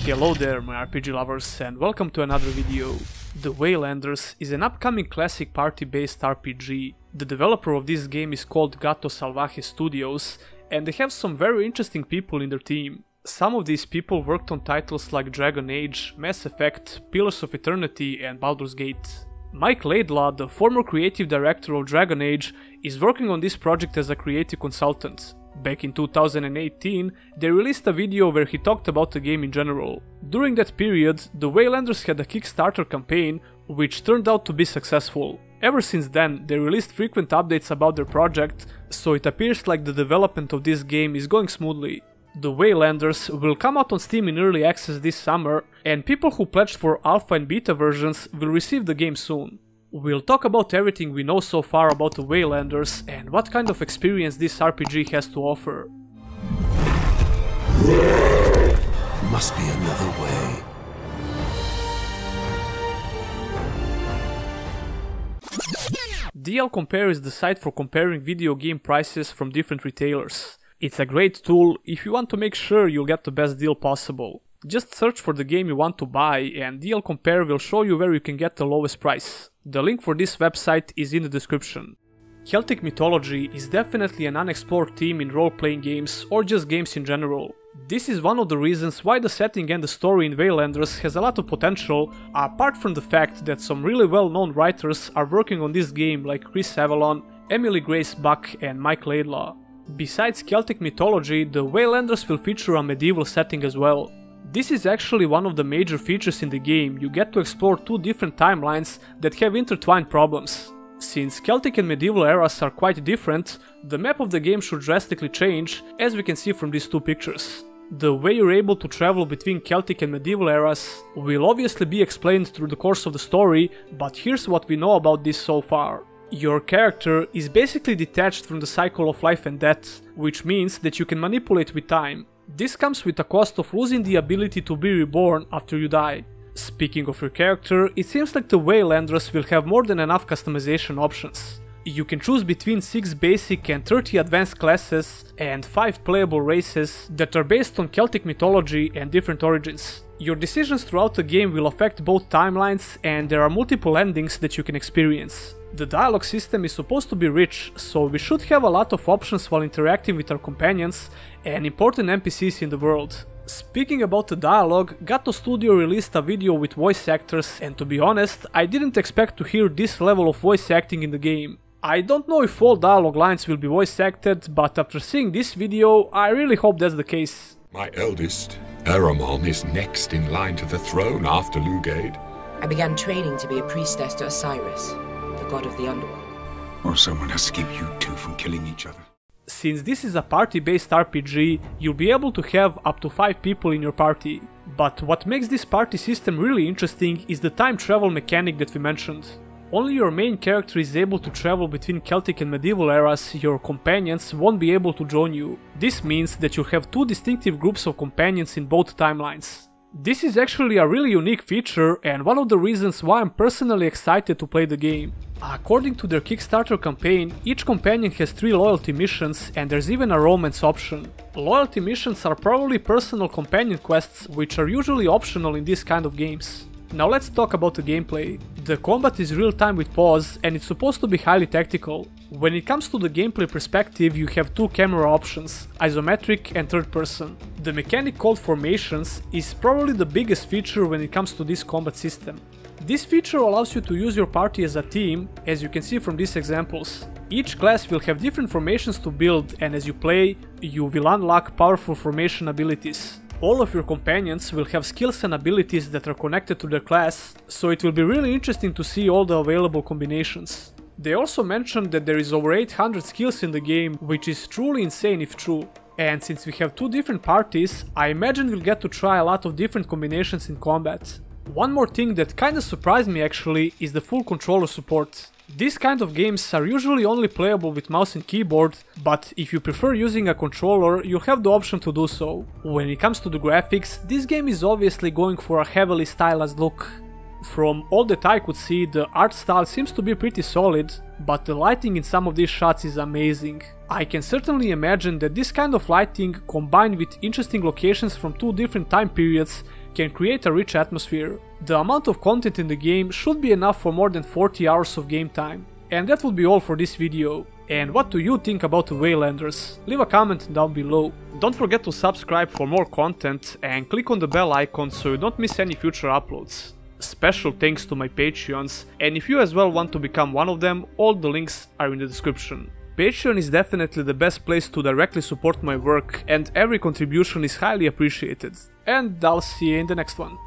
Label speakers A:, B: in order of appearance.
A: Hello there my RPG lovers and welcome to another video. The Waylanders is an upcoming classic party-based RPG. The developer of this game is called Gato Studios and they have some very interesting people in their team. Some of these people worked on titles like Dragon Age, Mass Effect, Pillars of Eternity and Baldur's Gate. Mike Laidlaw, the former creative director of Dragon Age, is working on this project as a creative consultant. Back in 2018, they released a video where he talked about the game in general. During that period, the Waylanders had a Kickstarter campaign, which turned out to be successful. Ever since then, they released frequent updates about their project, so it appears like the development of this game is going smoothly. The Waylanders will come out on Steam in early access this summer, and people who pledged for alpha and beta versions will receive the game soon. We'll talk about everything we know so far about the Waylanders and what kind of experience this RPG has to offer.
B: There must be another way.
A: DL Compare is the site for comparing video game prices from different retailers. It's a great tool if you want to make sure you'll get the best deal possible. Just search for the game you want to buy and DL Compare will show you where you can get the lowest price. The link for this website is in the description. Celtic mythology is definitely an unexplored theme in role-playing games or just games in general. This is one of the reasons why the setting and the story in Waylanders has a lot of potential, apart from the fact that some really well-known writers are working on this game like Chris Avallone, Emily Grace Buck and Mike Laidlaw. Besides Celtic mythology, the Waylanders will feature a medieval setting as well. This is actually one of the major features in the game. You get to explore two different timelines that have intertwined problems. Since Celtic and medieval eras are quite different, the map of the game should drastically change, as we can see from these two pictures. The way you're able to travel between Celtic and medieval eras will obviously be explained through the course of the story, but here's what we know about this so far. Your character is basically detached from the cycle of life and death, which means that you can manipulate with time. This comes with a cost of losing the ability to be reborn after you die. Speaking of your character, it seems like the Waylanders will have more than enough customization options. You can choose between 6 basic and 30 advanced classes and 5 playable races that are based on Celtic mythology and different origins. Your decisions throughout the game will affect both timelines and there are multiple endings that you can experience. The dialogue system is supposed to be rich, so we should have a lot of options while interacting with our companions and important NPCs in the world. Speaking about the dialogue, Gato Studio released a video with voice actors and to be honest, I didn't expect to hear this level of voice acting in the game. I don't know if all dialogue lines will be voice acted, but after seeing this video, I really hope that's the case.
C: My eldest, Aramon, is next in line to the throne after Lugade.
D: I began training to be a priestess to Osiris, the god of the underworld.
B: Or someone has to keep you two from killing each other.
A: Since this is a party-based RPG, you'll be able to have up to 5 people in your party. But what makes this party system really interesting is the time travel mechanic that we mentioned. Only your main character is able to travel between Celtic and medieval eras, your companions won't be able to join you. This means that you'll have 2 distinctive groups of companions in both timelines. This is actually a really unique feature and one of the reasons why I'm personally excited to play the game. According to their Kickstarter campaign, each companion has 3 loyalty missions and there's even a romance option. Loyalty missions are probably personal companion quests, which are usually optional in this kind of games. Now let's talk about the gameplay. The combat is real-time with pause and it's supposed to be highly tactical. When it comes to the gameplay perspective, you have 2 camera options, isometric and third person. The mechanic called formations is probably the biggest feature when it comes to this combat system. This feature allows you to use your party as a team, as you can see from these examples. Each class will have different formations to build and as you play, you will unlock powerful formation abilities. All of your companions will have skills and abilities that are connected to their class, so it will be really interesting to see all the available combinations. They also mentioned that there is over 800 skills in the game, which is truly insane if true. And since we have 2 different parties, I imagine we'll get to try a lot of different combinations in combat. One more thing that kinda surprised me actually is the full controller support. These kind of games are usually only playable with mouse and keyboard, but if you prefer using a controller, you have the option to do so. When it comes to the graphics, this game is obviously going for a heavily stylized look. From all that I could see, the art style seems to be pretty solid, but the lighting in some of these shots is amazing. I can certainly imagine that this kind of lighting, combined with interesting locations from two different time periods, can create a rich atmosphere. The amount of content in the game should be enough for more than 40 hours of game time. And that would be all for this video. And what do you think about the Waylanders? Leave a comment down below. Don't forget to subscribe for more content and click on the bell icon so you don't miss any future uploads. Special thanks to my Patreons, and if you as well want to become one of them, all the links are in the description. Patreon is definitely the best place to directly support my work, and every contribution is highly appreciated. And I'll see you in the next one.